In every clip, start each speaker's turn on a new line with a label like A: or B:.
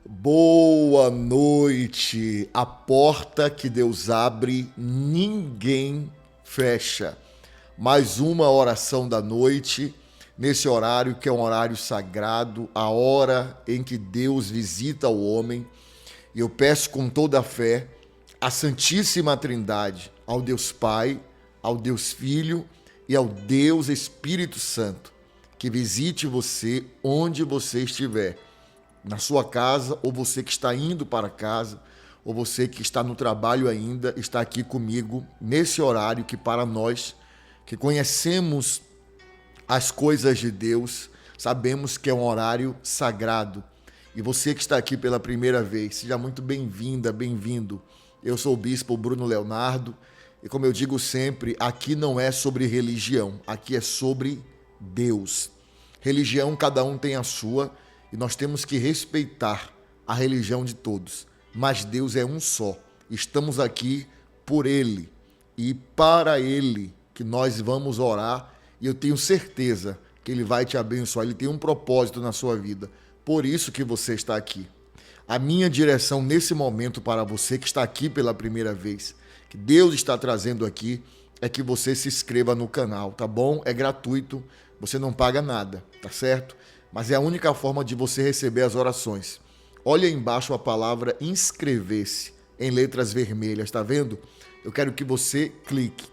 A: Boa noite. A porta que Deus abre, ninguém fecha. Mais uma oração da noite, nesse horário que é um horário sagrado, a hora em que Deus visita o homem. E eu peço com toda a fé à Santíssima Trindade, ao Deus Pai, ao Deus Filho e ao Deus Espírito Santo, que visite você onde você estiver, na sua casa, ou você que está indo para casa, ou você que está no trabalho ainda, está aqui comigo nesse horário que para nós que conhecemos as coisas de Deus, sabemos que é um horário sagrado. E você que está aqui pela primeira vez, seja muito bem-vinda, bem-vindo. Eu sou o Bispo Bruno Leonardo e, como eu digo sempre, aqui não é sobre religião, aqui é sobre Deus. Religião, cada um tem a sua e nós temos que respeitar a religião de todos. Mas Deus é um só. Estamos aqui por Ele e para Ele que nós vamos orar e eu tenho certeza que Ele vai te abençoar. Ele tem um propósito na sua vida. Por isso que você está aqui. A minha direção nesse momento para você que está aqui pela primeira vez, que Deus está trazendo aqui, é que você se inscreva no canal, tá bom? É gratuito, você não paga nada, tá certo? Mas é a única forma de você receber as orações. Olha aí embaixo a palavra inscrever-se em letras vermelhas, tá vendo? Eu quero que você clique.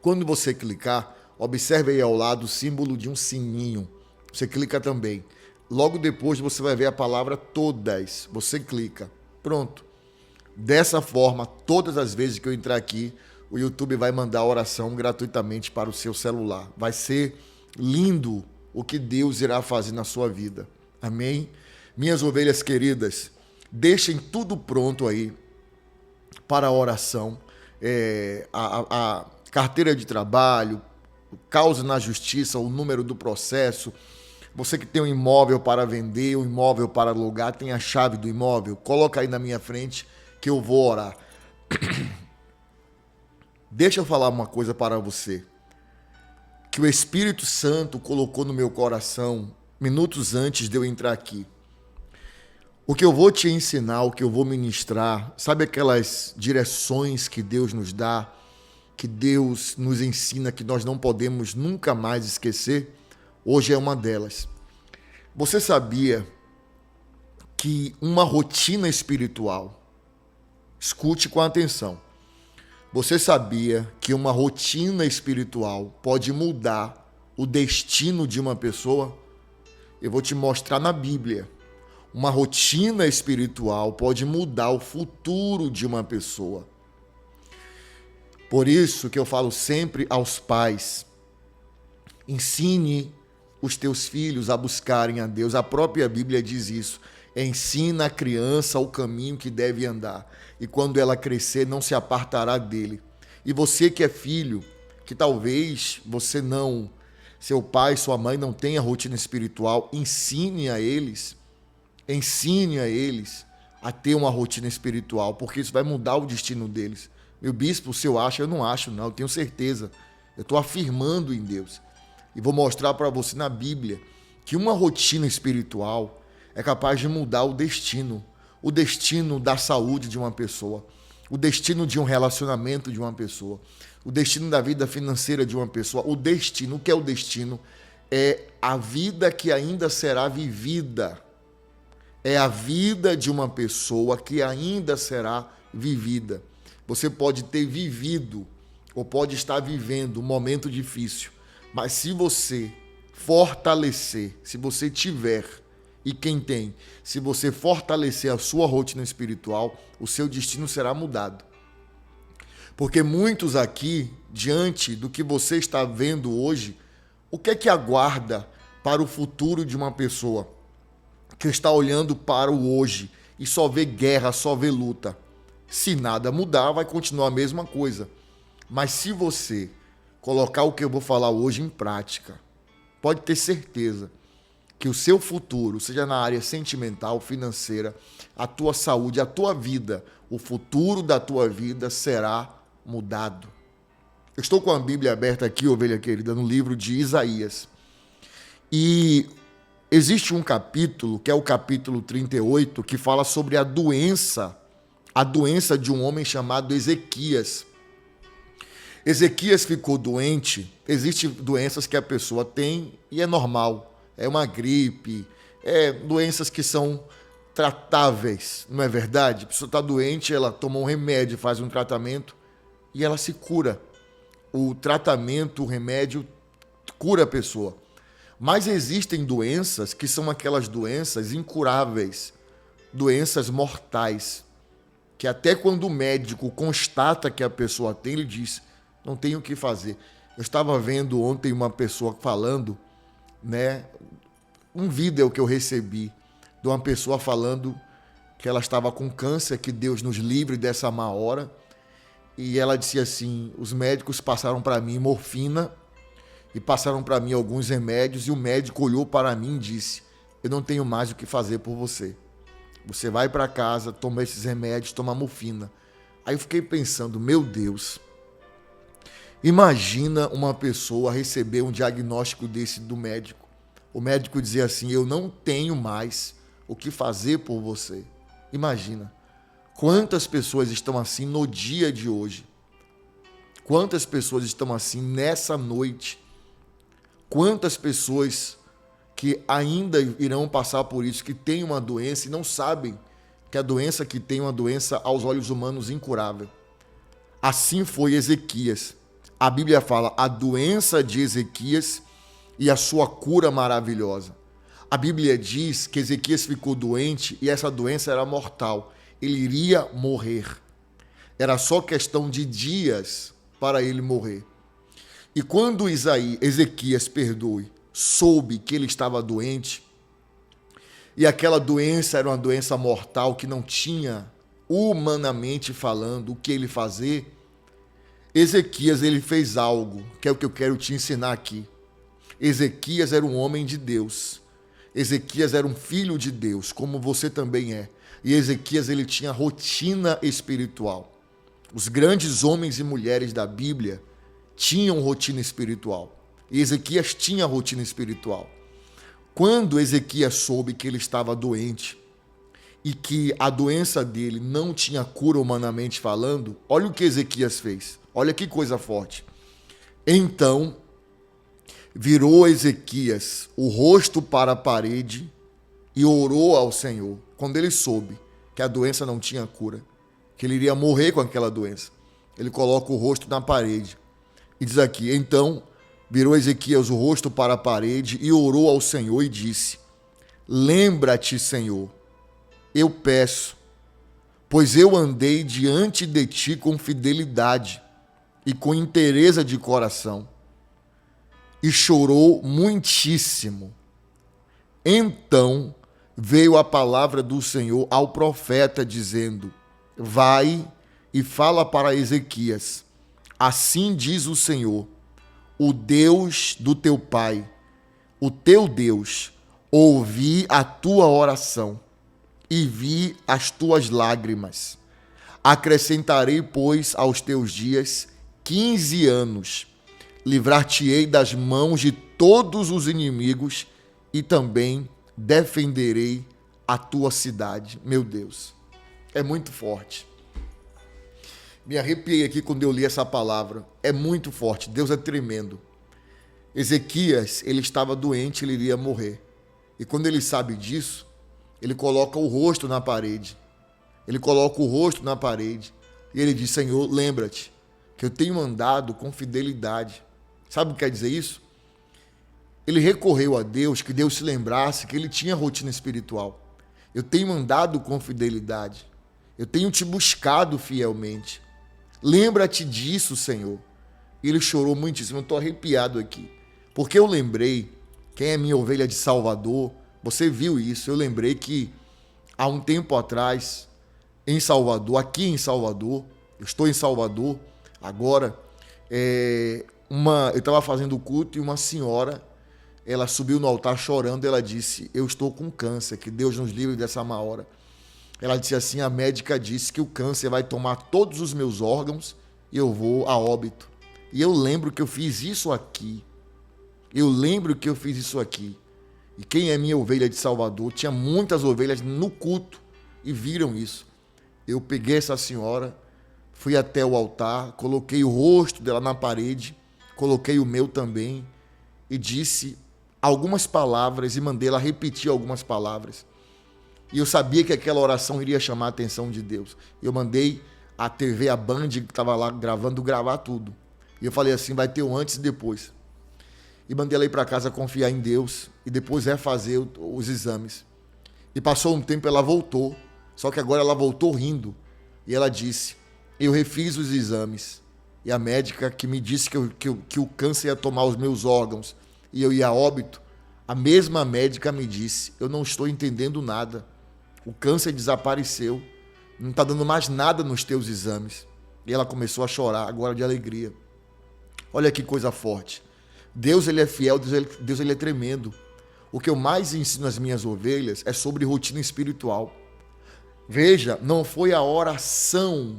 A: Quando você clicar, observe aí ao lado o símbolo de um sininho. Você clica também. Logo depois você vai ver a palavra todas. Você clica. Pronto. Dessa forma, todas as vezes que eu entrar aqui, o YouTube vai mandar a oração gratuitamente para o seu celular. Vai ser lindo o que Deus irá fazer na sua vida. Amém? Minhas ovelhas queridas, deixem tudo pronto aí para a oração. A carteira de trabalho, causa na justiça, o número do processo. Você que tem um imóvel para vender, um imóvel para alugar, tem a chave do imóvel, coloca aí na minha frente que eu vou orar. Deixa eu falar uma coisa para você, que o Espírito Santo colocou no meu coração minutos antes de eu entrar aqui. O que eu vou te ensinar, o que eu vou ministrar, sabe aquelas direções que Deus nos dá, que Deus nos ensina, que nós não podemos nunca mais esquecer? Hoje é uma delas. Você sabia que uma rotina espiritual, escute com atenção, você sabia que uma rotina espiritual pode mudar o destino de uma pessoa? Eu vou te mostrar na Bíblia. Uma rotina espiritual pode mudar o futuro de uma pessoa. Por isso que eu falo sempre aos pais, ensine os teus filhos a buscarem a Deus. A própria Bíblia diz isso. Ensina a criança o caminho que deve andar, e quando ela crescer não se apartará dele. E você que é filho, que talvez você não, seu pai, sua mãe não tenha rotina espiritual, ensine a eles a ter uma rotina espiritual, porque isso vai mudar o destino deles. Meu bispo, se eu acho, eu não acho, não, eu tenho certeza. Eu estou afirmando em Deus. E vou mostrar para você na Bíblia que uma rotina espiritual é capaz de mudar o destino da saúde de uma pessoa, o destino de um relacionamento de uma pessoa, o destino da vida financeira de uma pessoa. O destino, o que é o destino? É a vida que ainda será vivida. É a vida de uma pessoa que ainda será vivida. Você pode ter vivido ou pode estar vivendo um momento difícil, mas se você fortalecer, se você tiver, e quem tem, se você fortalecer a sua rotina espiritual, o seu destino será mudado. Porque muitos aqui, diante do que você está vendo hoje, o que é que aguarda para o futuro de uma pessoa que está olhando para o hoje e só vê guerra, só vê luta? Se nada mudar, vai continuar a mesma coisa. Mas se você colocar o que eu vou falar hoje em prática, pode ter certeza que o seu futuro, seja na área sentimental, financeira, a tua saúde, a tua vida, o futuro da tua vida será mudado. Eu estou com a Bíblia aberta aqui, ovelha querida, no livro de Isaías. E Existe um capítulo, que é o capítulo 38, que fala sobre a doença de um homem chamado Ezequias. Ezequias ficou doente. Existem doenças que a pessoa tem e é normal. É uma gripe, doenças que são tratáveis, não é verdade? A pessoa está doente, ela toma um remédio, faz um tratamento e ela se cura. O tratamento, o remédio cura a pessoa. Mas existem doenças que são aquelas doenças incuráveis, doenças mortais, que até quando o médico constata que a pessoa tem, ele diz, não tem o que fazer. Eu estava vendo ontem uma pessoa falando, né, um vídeo que eu recebi de uma pessoa falando que ela estava com câncer, que Deus nos livre dessa má hora, e ela disse assim, os médicos passaram para mim morfina e passaram para mim alguns remédios, e o médico olhou para mim e disse, eu não tenho mais o que fazer por você. Você vai para casa, toma esses remédios, toma morfina. Aí eu fiquei pensando, meu Deus, imagina uma pessoa receber um diagnóstico desse do médico. O médico dizer assim, eu não tenho mais o que fazer por você. Imagina, quantas pessoas estão assim no dia de hoje? Quantas pessoas estão assim nessa noite? Quantas pessoas que ainda irão passar por isso, que têm uma doença e não sabem que a doença que tem é uma doença aos olhos humanos incurável. Assim foi Ezequias. A Bíblia fala a doença de Ezequias e a sua cura maravilhosa. A Bíblia diz que Ezequias ficou doente e essa doença era mortal. Ele iria morrer. Era só questão de dias para ele morrer. E quando Ezequias, soube que ele estava doente, e aquela doença era uma doença mortal que não tinha, humanamente falando, o que ele fazer, Ezequias ele fez algo, que é o que eu quero te ensinar aqui. Ezequias era um homem de Deus. Ezequias era um filho de Deus, como você também é. E Ezequias ele tinha rotina espiritual. Os grandes homens e mulheres da Bíblia tinham rotina espiritual. E Ezequias tinha rotina espiritual. Quando Ezequias soube que ele estava doente e que a doença dele não tinha cura humanamente falando, olha o que Ezequias fez. Olha que coisa forte. Então, virou Ezequias o rosto para a parede e orou ao Senhor. Quando ele soube que a doença não tinha cura, que ele iria morrer com aquela doença, ele coloca o rosto na parede. E diz aqui, então virou Ezequias o rosto para a parede e orou ao Senhor e disse, lembra-te, Senhor, eu peço, pois eu andei diante de ti com fidelidade e com inteireza de coração. E chorou muitíssimo. Então veio a palavra do Senhor ao profeta, dizendo, vai e fala para Ezequias, assim diz o Senhor, o Deus do teu pai, o teu Deus, ouvi a tua oração e vi as tuas lágrimas. Acrescentarei, pois, aos teus dias 15 anos. Livrar-te-ei das mãos de todos os inimigos e também defenderei a tua cidade. Meu Deus, é muito forte. Me arrepiei aqui quando eu li essa palavra. É muito forte. Deus é tremendo. Ezequias, ele estava doente, ele iria morrer. E quando ele sabe disso, ele coloca o rosto na parede. Ele coloca o rosto na parede. E ele diz, Senhor, lembra-te que eu tenho andado com fidelidade. Sabe o que quer dizer isso? Ele recorreu a Deus, que Deus se lembrasse que ele tinha rotina espiritual. Eu tenho andado com fidelidade. Eu tenho te buscado fielmente. Lembra-te disso, Senhor. E ele chorou muitíssimo. Eu estou arrepiado aqui. Porque eu lembrei, quem é minha ovelha de Salvador, você viu isso. Eu lembrei que há um tempo atrás, em Salvador, aqui em Salvador, eu estou em Salvador agora, eu estava fazendo o culto e uma senhora, ela subiu no altar chorando, ela disse, eu estou com câncer, que Deus nos livre dessa má hora. Ela disse assim, a médica disse que o câncer vai tomar todos os meus órgãos e eu vou a óbito. E eu lembro que eu fiz isso aqui. E quem é minha ovelha de Salvador, tinha muitas ovelhas no culto e viram isso. Eu peguei essa senhora, fui até o altar, coloquei o rosto dela na parede, coloquei o meu também e disse algumas palavras e mandei ela repetir algumas palavras. E eu sabia que aquela oração iria chamar a atenção de Deus. Eu mandei a TV, a Band, que estava lá gravando, gravar tudo. E eu falei assim, vai ter um antes e depois. E mandei ela ir para casa confiar em Deus e depois refazer os exames. E passou um tempo, ela voltou. Só que agora ela voltou rindo. E ela disse, eu refiz os exames. E a médica que me disse que o câncer ia tomar os meus órgãos e eu ia a óbito, a mesma médica me disse, eu não estou entendendo nada. O câncer desapareceu. Não está dando mais nada nos teus exames. E ela começou a chorar, agora de alegria. Olha que coisa forte. Deus, ele é fiel, Deus ele é tremendo. O que eu mais ensino às minhas ovelhas é sobre rotina espiritual. Veja, não foi a oração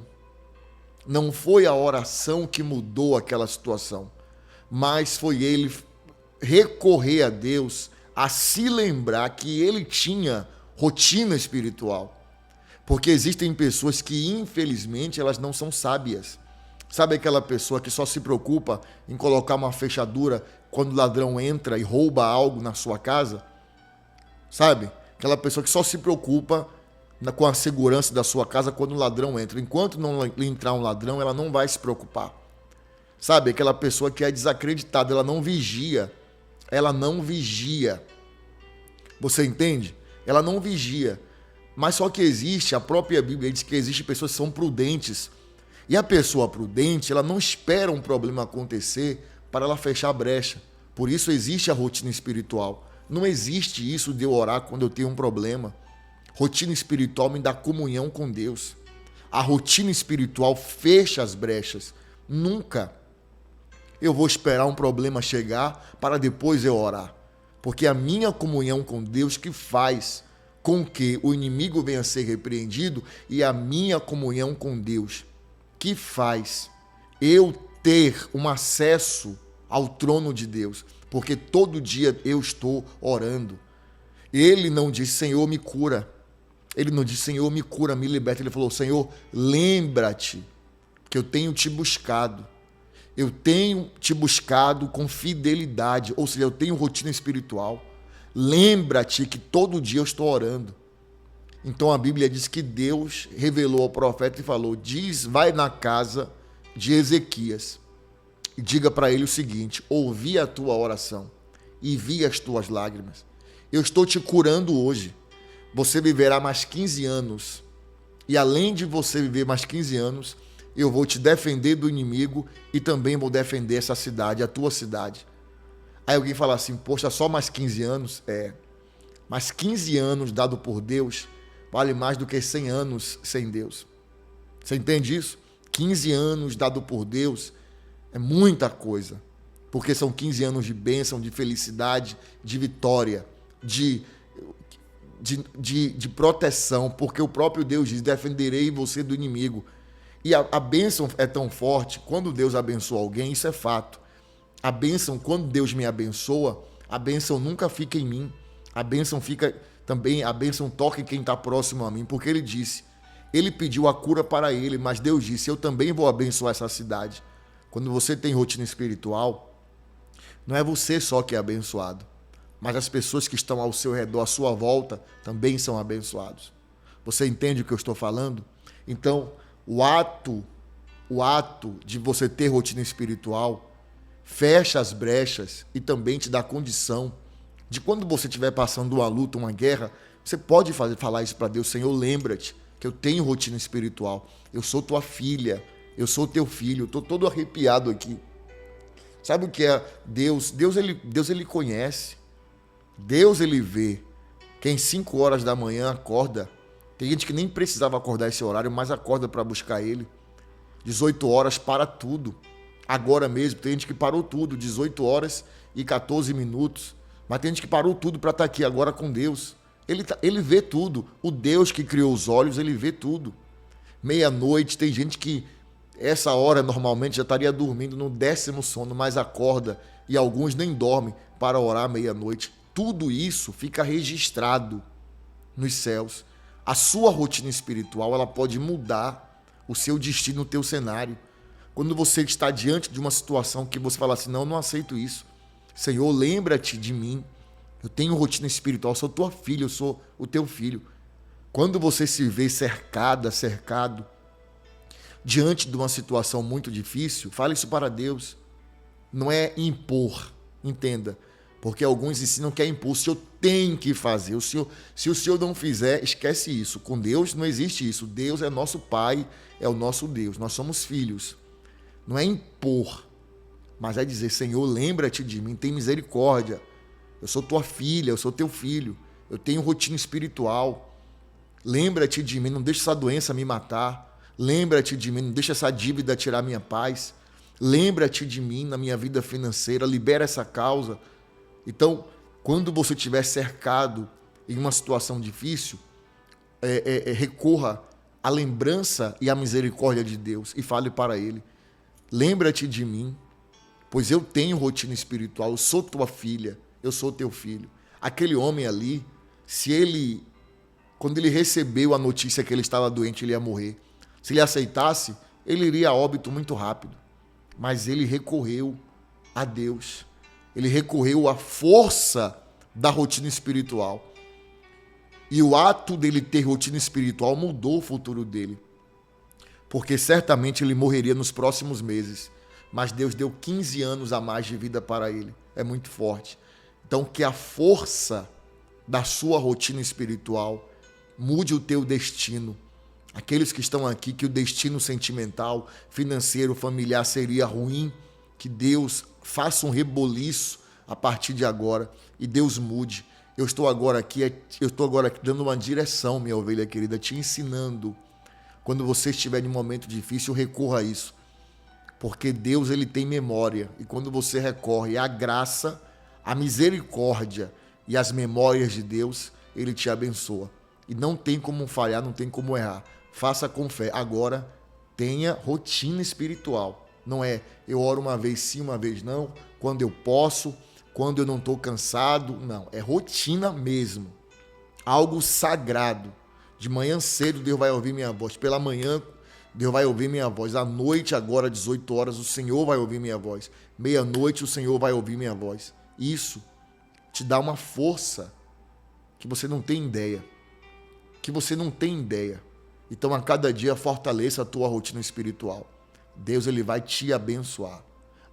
A: que mudou aquela situação, mas foi ele recorrer a Deus, a se lembrar que ele tinha rotina espiritual. Porque existem pessoas que, infelizmente, elas não são sábias. Sabe aquela pessoa que só se preocupa em colocar uma fechadura quando o ladrão entra e rouba algo na sua casa? Sabe? Aquela pessoa que só se preocupa com a segurança da sua casa quando o ladrão entra. Enquanto não entrar um ladrão, ela não vai se preocupar. Sabe? Aquela pessoa que é desacreditada, ela não vigia. Ela não vigia. Você entende? Ela não vigia. Mas só que existe, a própria Bíblia diz que existem pessoas que são prudentes. E a pessoa prudente, ela não espera um problema acontecer para ela fechar a brecha. Por isso existe a rotina espiritual. Não existe isso de eu orar quando eu tenho um problema. Rotina espiritual me dá comunhão com Deus. A rotina espiritual fecha as brechas. Nunca eu vou esperar um problema chegar para depois eu orar. Porque a minha comunhão com Deus que faz com que o inimigo venha a ser repreendido e a minha comunhão com Deus que faz eu ter um acesso ao trono de Deus. Porque todo dia eu estou orando. Ele não disse, Senhor, me cura. Ele não disse, Senhor, me cura, me liberta. Ele falou, Senhor, lembra-te que eu tenho te buscado. Eu tenho te buscado com fidelidade. Ou seja, eu tenho rotina espiritual. Lembra-te que todo dia eu estou orando. Então a Bíblia diz que Deus revelou ao profeta e falou, vai na casa de Ezequias e diga para ele o seguinte, ouvi a tua oração e vi as tuas lágrimas. Eu estou te curando hoje. Você viverá mais 15 anos. E além de você viver mais 15 anos, eu vou te defender do inimigo e também vou defender essa cidade, a tua cidade. Aí alguém fala assim, poxa, só mais 15 anos? Mas 15 anos dado por Deus vale mais do que 100 anos sem Deus. Você entende isso? 15 anos dado por Deus é muita coisa. Porque são 15 anos de bênção, de felicidade, de vitória, de proteção. Porque o próprio Deus diz, defenderei você do inimigo. E a bênção é tão forte, quando Deus abençoa alguém, isso é fato. A bênção, quando Deus me abençoa, a bênção nunca fica em mim. A bênção fica também, a bênção toca em quem está próximo a mim, porque ele disse, ele pediu a cura para ele, mas Deus disse, eu também vou abençoar essa cidade. Quando você tem rotina espiritual, não é você só que é abençoado, mas as pessoas que estão ao seu redor, à sua volta, também são abençoados. Você entende o que eu estou falando? Então, o ato de você ter rotina espiritual fecha as brechas e também te dá condição de quando você estiver passando uma luta, uma guerra, você pode falar isso para Deus, Senhor, lembra-te que eu tenho rotina espiritual, eu sou tua filha, eu sou teu filho, eu estou todo arrepiado aqui. Sabe o que é Deus? Deus ele conhece, Deus ele vê. Quem 5 horas da manhã acorda, tem gente que nem precisava acordar esse horário, mas acorda para buscar ele. 18 horas para tudo. Agora mesmo, tem gente que parou tudo, 18 horas e 14 minutos. Mas tem gente que parou tudo para estar aqui agora com Deus. Ele vê tudo. O Deus que criou os olhos, ele vê tudo. Meia-noite, tem gente que essa hora normalmente já estaria dormindo no 10º sono, mas acorda. E alguns nem dormem para orar meia-noite. tudo isso fica registrado nos céus. A sua rotina espiritual, ela pode mudar o seu destino, o teu cenário. Quando você está diante de uma situação que você fala assim, não aceito isso. Senhor, lembra-te de mim. Eu tenho rotina espiritual, eu sou tua filha, eu sou o teu filho. Quando você se vê cercado diante de uma situação muito difícil, fale isso para Deus. Não é impor, entenda. Porque alguns ensinam que é impor, o Senhor tem que fazer. Se o Senhor não fizer, esquece isso. Com Deus não existe isso. Deus é nosso Pai, é o nosso Deus. Nós somos filhos. Não é impor, mas é dizer, Senhor, lembra-te de mim, tem misericórdia. Eu sou tua filha, eu sou teu filho. Eu tenho rotina espiritual. Lembra-te de mim, não deixa essa doença me matar. Lembra-te de mim, não deixa essa dívida tirar minha paz. Lembra-te de mim na minha vida financeira, libera essa causa. Então, quando você estiver cercado em uma situação difícil, recorra à lembrança e à misericórdia de Deus e fale para Ele, lembra-te de mim, pois eu tenho rotina espiritual, eu sou tua filha, eu sou teu filho. Aquele homem ali, quando ele recebeu a notícia que ele estava doente, ele ia morrer. Se ele aceitasse, ele iria a óbito muito rápido. Mas ele recorreu a Deus. Ele recorreu à força da rotina espiritual. E o ato dele ter rotina espiritual mudou o futuro dele. Porque certamente ele morreria nos próximos meses. Mas Deus deu 15 anos a mais de vida para ele. É muito forte. Então, que a força da sua rotina espiritual mude o teu destino. Aqueles que estão aqui, que o destino sentimental, financeiro, familiar seria ruim, que Deus faça um reboliço a partir de agora e Deus mude. Eu estou agora aqui dando uma direção, minha ovelha querida, te ensinando. Quando você estiver em um momento difícil, recorra a isso. Porque Deus, ele tem memória. E quando você recorre à graça, à misericórdia e às memórias de Deus, ele te abençoa. E não tem como falhar, não tem como errar. Faça com fé. Agora, tenha rotina espiritual. Não é eu oro uma vez sim, uma vez não, quando eu posso, quando eu não estou cansado. Não, é rotina mesmo. Algo sagrado. De manhã cedo, Deus vai ouvir minha voz. Pela manhã, Deus vai ouvir minha voz. À noite, agora, 18 horas, o Senhor vai ouvir minha voz. Meia-noite, o Senhor vai ouvir minha voz. Isso te dá uma força que você não tem ideia. Que você não tem ideia. Então, a cada dia, fortaleça a tua rotina espiritual. Deus, ele vai te abençoar.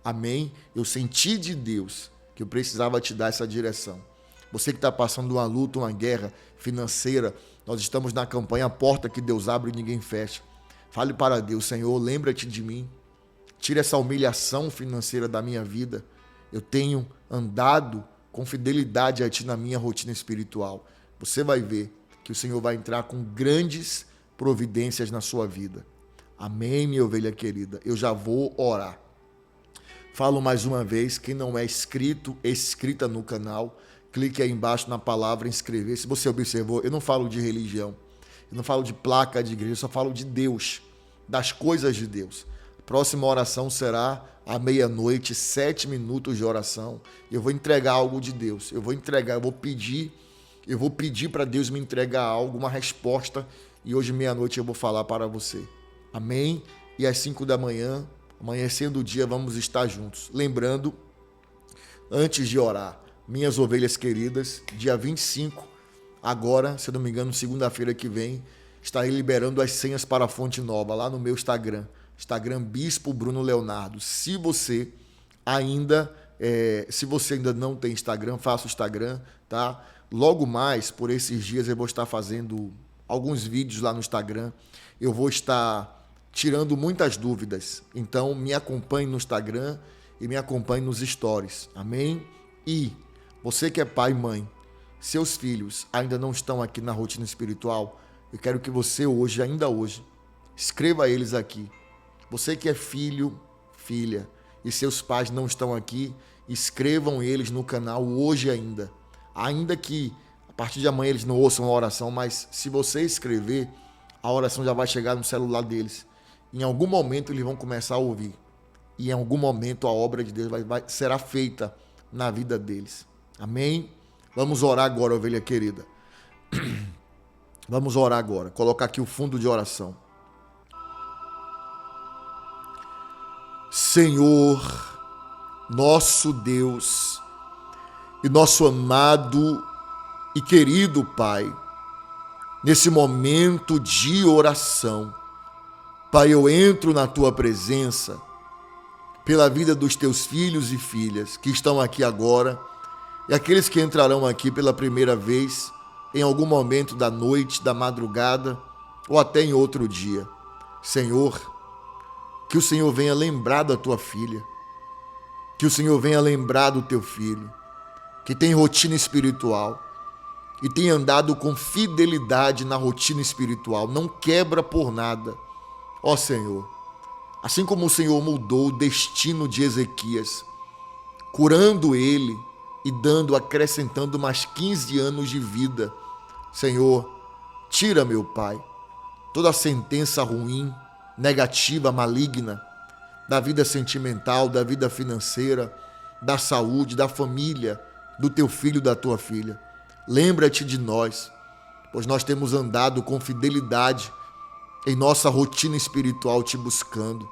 A: Amém? Eu senti de Deus que eu precisava te dar essa direção. Você que está passando uma luta, uma guerra financeira, nós estamos na campanha A Porta que Deus Abre e Ninguém Fecha. Fale para Deus, Senhor, lembra-te de mim. Tira essa humilhação financeira da minha vida. Eu tenho andado com fidelidade a Ti na minha rotina espiritual. Você vai ver que o Senhor vai entrar com grandes providências na sua vida. Amém, minha ovelha querida. Eu já vou orar. Falo mais uma vez, quem não é inscrita no canal, clique aí embaixo na palavra inscrever. Se você observou, eu não falo de religião, eu não falo de placa de igreja, eu só falo de Deus, das coisas de Deus. Próxima oração será à meia-noite, 7 minutos de oração. Eu vou entregar algo de Deus, eu vou pedir para Deus me entregar algo, uma resposta, e hoje meia-noite eu vou falar para você. Amém? E às 5 da manhã, amanhecendo o dia, vamos estar juntos. Lembrando, antes de orar, minhas ovelhas queridas, dia 25, agora, se eu não me engano, segunda-feira que vem, estarei liberando as senhas para a Fonte Nova, lá no meu Instagram Bispo Bruno Leonardo. Se você ainda não tem Instagram, faça o Instagram, tá? Logo mais, por esses dias, eu vou estar fazendo alguns vídeos lá no Instagram. Eu vou estar tirando muitas dúvidas. Então, me acompanhe no Instagram e me acompanhe nos stories. Amém? E você que é pai e mãe, seus filhos ainda não estão aqui na rotina espiritual, eu quero que você ainda hoje, escreva eles aqui. Você que é filho, filha, e seus pais não estão aqui, escrevam eles no canal hoje ainda. Ainda que a partir de amanhã eles não ouçam a oração, mas se você escrever, a oração já vai chegar no celular deles. Em algum momento eles vão começar a ouvir. E em algum momento a obra de Deus será feita na vida deles. Amém? Vamos orar agora, ovelha querida. Vamos orar agora. Colocar aqui o fundo de oração. Senhor, nosso Deus e nosso amado e querido Pai, nesse momento de oração, Pai, eu entro na Tua presença pela vida dos Teus filhos e filhas que estão aqui agora e aqueles que entrarão aqui pela primeira vez em algum momento da noite, da madrugada ou até em outro dia. Senhor, que o Senhor venha lembrar da Tua filha, que o Senhor venha lembrar do Teu filho, que tem rotina espiritual e tem andado com fidelidade na rotina espiritual, não quebra por nada. Ó Senhor, assim como o Senhor mudou o destino de Ezequias, curando ele e acrescentando mais 15 anos de vida, Senhor, tira, meu Pai, toda a sentença ruim, negativa, maligna, da vida sentimental, da vida financeira, da saúde, da família, do teu filho e da tua filha. Lembra-te de nós, pois nós temos andado com fidelidade em nossa rotina espiritual te buscando.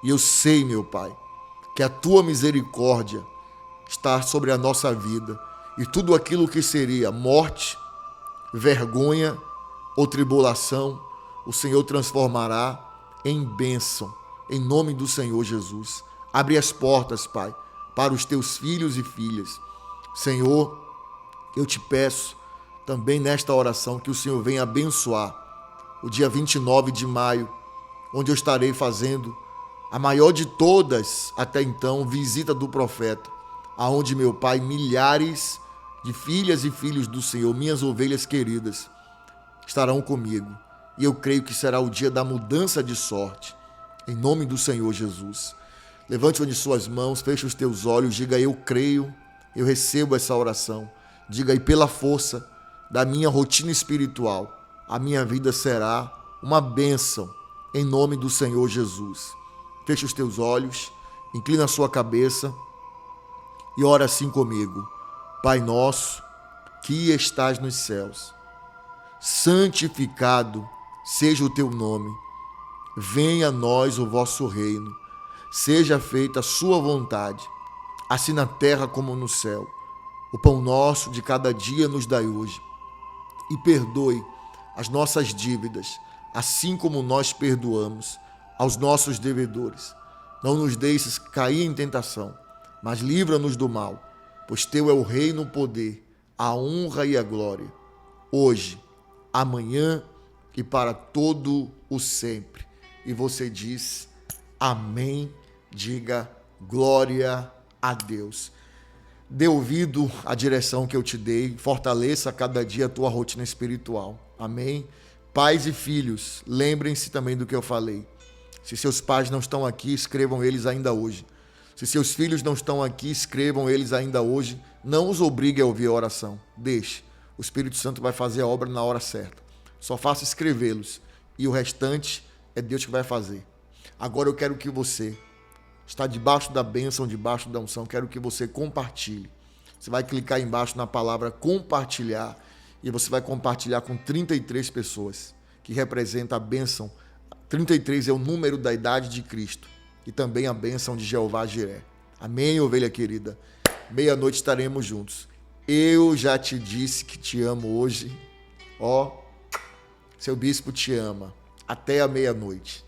A: E eu sei, meu Pai, que a tua misericórdia está sobre a nossa vida e tudo aquilo que seria morte, vergonha ou tribulação, o Senhor transformará em bênção, em nome do Senhor Jesus. Abre as portas, Pai, para os teus filhos e filhas. Senhor, eu te peço também nesta oração que o Senhor venha abençoar o dia 29 de maio, onde eu estarei fazendo a maior de todas, até então, visita do profeta, aonde, meu Pai, milhares de filhas e filhos do Senhor, minhas ovelhas queridas, estarão comigo. E eu creio que será o dia da mudança de sorte, em nome do Senhor Jesus. Levante uma de suas mãos, feche os teus olhos, diga: eu creio, eu recebo essa oração. Diga: e pela força da minha rotina espiritual, a minha vida será uma bênção, em nome do Senhor Jesus. Feche os teus olhos, inclina a sua cabeça e ora assim comigo. Pai nosso, que estás nos céus, santificado seja o teu nome. Venha a nós o vosso reino. Seja feita a sua vontade, assim na terra como no céu. O pão nosso de cada dia nos dai hoje. E perdoe as nossas dívidas, assim como nós perdoamos aos nossos devedores. Não nos deixes cair em tentação, mas livra-nos do mal, pois teu é o reino, o poder, a honra e a glória, hoje, amanhã e para todo o sempre. E você diz amém, diga glória a Deus. Dê ouvido à direção que eu te dei, fortaleça a cada dia a tua rotina espiritual. Amém? Pais e filhos, lembrem-se também do que eu falei. Se seus pais não estão aqui, escrevam eles ainda hoje. Se seus filhos não estão aqui, escrevam eles ainda hoje. Não os obrigue a ouvir a oração. Deixe. O Espírito Santo vai fazer a obra na hora certa. Só faça escrevê-los. E o restante é Deus que vai fazer. Agora eu quero que você está debaixo da bênção, debaixo da unção, quero que você compartilhe. Você vai clicar embaixo na palavra compartilhar e você vai compartilhar com 33 pessoas, que representa a bênção. 33 é o número da idade de Cristo e também a bênção de Jeová Jiré. Amém, ovelha querida? Meia-noite estaremos juntos. Eu já te disse que te amo hoje. Ó, seu bispo te ama. Até a meia-noite.